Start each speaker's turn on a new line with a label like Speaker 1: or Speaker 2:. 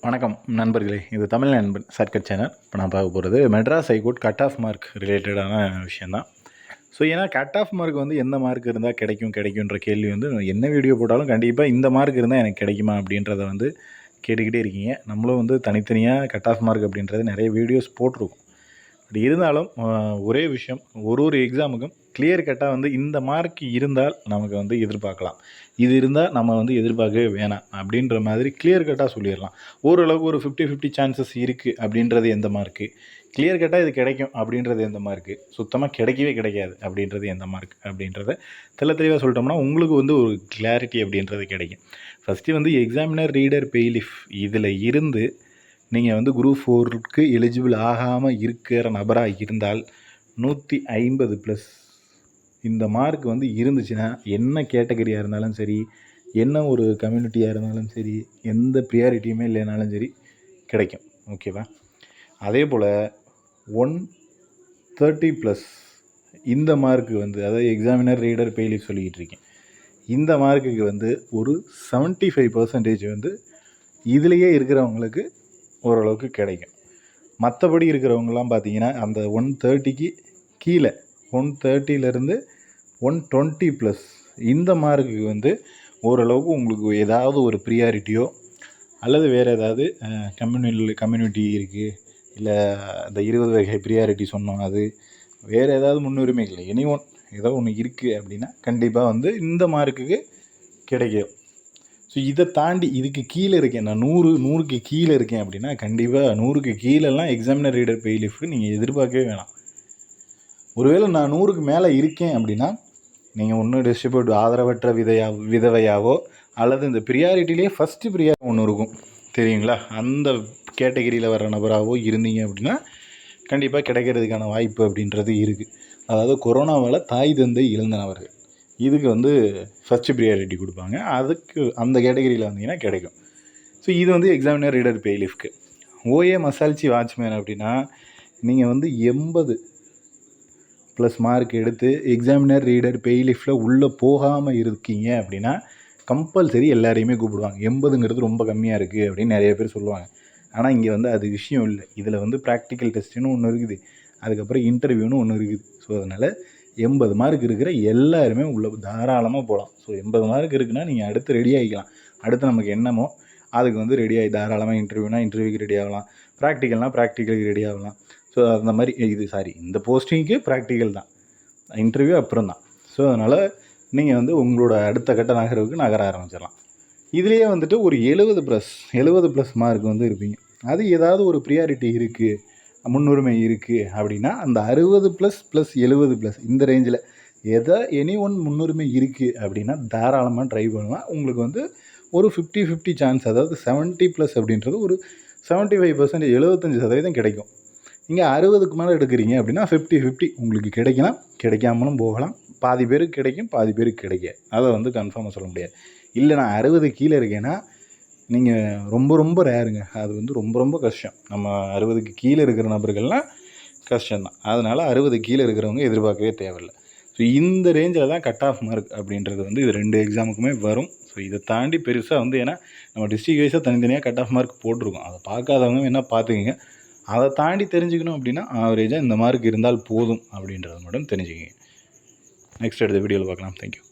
Speaker 1: வணக்கம் நண்பர்களே, இது தமிழ் நண்பன் ஷார்ட்கட் சேனல். இப்போ நான் பார்க்க போகிறது Madras high court cut off mark ரிலேட்டடான விஷயந்தான். ஸோ ஏன்னா கட் ஆஃப் மார்க் வந்து எந்த மார்க் இருந்தால் கிடைக்குன்ற கேள்வி வந்து என்ன வீடியோ போட்டாலும் கண்டிப்பாக இந்த மார்க் இருந்தால் எனக்கு கிடைக்குமா அப்படின்றத வந்து கேட்டுக்கிட்டே இருக்கீங்க. நம்மளும் வந்து தனித்தனியாக கட் ஆஃப் மார்க் அப்படின்றது நிறைய வீடியோஸ் போட்டிருக்கோம். பட் இருந்தாலும் ஒரே விஷயம், ஒரு எக்ஸாமுக்கும் கிளியர் கட்டாக வந்து இந்த மார்க் இருந்தால் நமக்கு வந்து எதிர்பார்க்கலாம், இது இருந்தால் நம்ம வந்து எதிர்பார்க்கவே வேணாம் அப்படின்ற மாதிரி கிளியர் கட்டாக சொல்லிடலாம். ஓரளவுக்கு ஒரு 50-50 சான்சஸ் இருக்குது அப்படின்றது எந்த மார்க்கு, கிளியர் கட்டாக இது கிடைக்கும் அப்படின்றது எந்த மார்க்கு, சுத்தமாக கிடைக்கவே கிடைக்காது அப்படின்றது எந்த மார்க் அப்படின்றத தெளிவாக சொல்லிட்டோம்னா உங்களுக்கு வந்து ஒரு கிளாரிட்டி அப்படின்றது கிடைக்கும். ஃபஸ்ட்டு வந்து எக்ஸாமினர், ரீடர், பெய்லிஃப் இதில் இருந்து நீங்கள் வந்து குரூப் 4க்கு எலிஜிபிள் ஆகாமல் இருக்கிற நபராக இருந்தால் 150+ இந்த மார்க் வந்து இருந்துச்சுன்னா, என்ன கேட்டகரியாக இருந்தாலும் சரி, என்ன ஒரு கம்யூனிட்டியாக இருந்தாலும் சரி, எந்த ப்ரியாரிட்டியுமே இல்லைனாலும் சரி கிடைக்கும். ஓகேவா? அதே போல் 130+ இந்த மார்க்கு வந்து, அதாவது எக்ஸாமினர், ரீடர், பெய்லிஃப் சொல்லிக்கிட்டு இருக்கேன். இந்த மார்க்குக்கு வந்து ஒரு 75% வந்து இதிலேயே இருக்கிறவங்களுக்கு ஓரளவுக்கு கிடைக்கும். மற்றபடி இருக்கிறவங்கலாம் பார்த்தீங்கன்னா அந்த 130க்கு கீழே, 130லேருந்து 120+ இந்த மார்க்குக்கு வந்து ஓரளவுக்கு உங்களுக்கு ஏதாவது ஒரு ப்ரியாரிட்டியோ அல்லது வேறு ஏதாவது கம்யூனிட்டி இருக்குது, இல்லை இந்த 20 வகை ப்ரியாரிட்டி சொன்னோம், அது வேறு ஏதாவது முன்னுரிமைகள் ஏதோ ஒன்று இருக்குது அப்படின்னா கண்டிப்பாக வந்து இந்த மார்க்குக்கு கிடைக்கும். ஸோ இதை தாண்டி இதுக்கு கீழே இருக்கேன், நான் 100க்கு கீழே இருக்கேன் அப்படின்னா கண்டிப்பாக 100க்கு கீழெல்லாம் எக்ஸாமினர், ரீடர், பெய்லிஃப்க்கு நீங்கள் எதிர்பார்க்கவே வேணாம். ஒருவேளை நான் 100க்கு மேலே இருக்கேன் அப்படின்னா நீங்கள் ஒன்று டிஸ்ட்ரிபியூட் ஆதரவற்ற விதவையாவோ அல்லது இந்த ப்ரியாரிட்டிலேயே ஃபஸ்ட்டு ப்ரியாரிட்டி ஒன்று இருக்கும் தெரியுங்களா, அந்த கேட்டகிரியில் வர்ற நபராகவோ இருந்தீங்க அப்படின்னா கண்டிப்பாக கிடைக்கிறதுக்கான வாய்ப்பு அப்படின்றது இருக்குது. அதாவது கொரோனாவால் தாய் தந்தை இழந்த நபர்கள் இதுக்கு வந்து ஃபஸ்ட்டு ப்ரியாரிட்டி கொடுப்பாங்க. அதுக்கு அந்த கேட்டகரியில் வந்தீங்கன்னா கிடைக்கும். ஸோ இது வந்து எக்ஸாமினர், ரீடர், பெய்லிஃப்க்கு. ஓஏ மசால்ச்சி வாட்ச்மேன் அப்படின்னா நீங்கள் வந்து 80+ மார்க் எடுத்து எக்ஸாமினர், ரீடர், பெய்லிஃப்டில் உள்ளே போகாமல் இருக்கீங்க அப்படின்னா கம்பல்சரி எல்லாரையுமே கூப்பிடுவாங்க. 80ங்கிறது ரொம்ப கம்மியாக இருக்குது அப்படின்னு நிறைய பேர் சொல்லுவாங்க. ஆனால் இங்கே வந்து அது விஷயம் இல்லை. இதில் வந்து ப்ராக்டிக்கல் டெஸ்ட்டுன்னு ஒன்று இருக்குது, அதுக்கப்புறம் இன்டர்வியூன்னு ஒன்று இருக்குது. ஸோ அதனால் 80 மார்க் இருக்கிற எல்லாருமே உள்ளே தாராளமாக போகலாம். ஸோ 80 மார்க் இருக்குன்னா நீங்கள் அடுத்து ரெடி ஆகிக்கலாம். அடுத்து நமக்கு என்னமோ அதுக்கு வந்து ரெடி ஆகி தாராளமாக இன்டர்வியூக்கு ரெடி ஆகலாம், ப்ராக்டிக்கலுக்கு ரெடி ஆகலாம். ஸோ அந்த மாதிரி இந்த போஸ்டிங்க்கு ப்ராக்டிக்கல் தான், இன்டர்வியூ அப்புறம் தான். ஸோ அதனால் நீங்கள் வந்து உங்களோட அடுத்த கட்ட நகர ஆரம்பிச்சிடலாம். இதுலேயே வந்துட்டு ஒரு 70+ மார்க் வந்து இருப்பீங்க. அது ஏதாவது ஒரு ப்ரியாரிட்டி இருக்குது, முன்னுரிமை இருக்குது அப்படின்னா அந்த 60+ + 70+ இந்த ரேஞ்சில் எனி ஒன் முன்னுரிமை இருக்குது அப்படின்னா தாராளமாக ட்ரை பண்ணலாம். உங்களுக்கு வந்து ஒரு 50-50 சான்ஸ், அதாவது 70+ அப்படின்றது ஒரு 75%, 75% கிடைக்கும். நீங்கள் 60க்கு மேலே எடுக்கிறீங்க அப்படின்னா 50-50 உங்களுக்கு கிடைக்கலாம், கிடைக்காமலும் போகலாம். பாதி பேருக்கு கிடைக்கும், பாதி பேருக்கு கிடைக்காது. அதை வந்து கன்ஃபார்மாக சொல்ல முடியாது. இல்லை நான் 60 கீழே இருக்கேன்னா நீங்கள் ரொம்ப ரேருங்க. அது வந்து ரொம்ப கஷ்டம். நம்ம 60க்கு கீழே இருக்கிற நபர்கள்லாம் கஷ்டம்தான். அதனால் 60 கீழே இருக்கிறவங்க எதிர்பார்க்கவே தேவையில்லை. ஸோ இந்த ரேஞ்சில் தான் கட் ஆஃப் மார்க் அப்படின்றது வந்து இது 2 எக்ஸாமுக்குமே வரும். ஸோ இதை தாண்டி பெருசாக வந்து, ஏன்னா நம்ம டிஸ்ட்ரிக்ட் வைஸாக தனித்தனியாக கட் ஆஃப் மார்க் போட்டிருக்கோம். அதை பார்க்காதவங்க என்ன பார்த்துக்கிங்க. அதை தாண்டி தெரிஞ்சுக்கணும் அப்படின்னா ஆவரேஜாக இந்த மார்க் இருந்தால் போதும் அப்படின்றத மட்டும் தெரிஞ்சுக்கிங்க. நெக்ஸ்ட் அடுத்த வீடியோவில் பார்க்கலாம். தேங்க்யூ.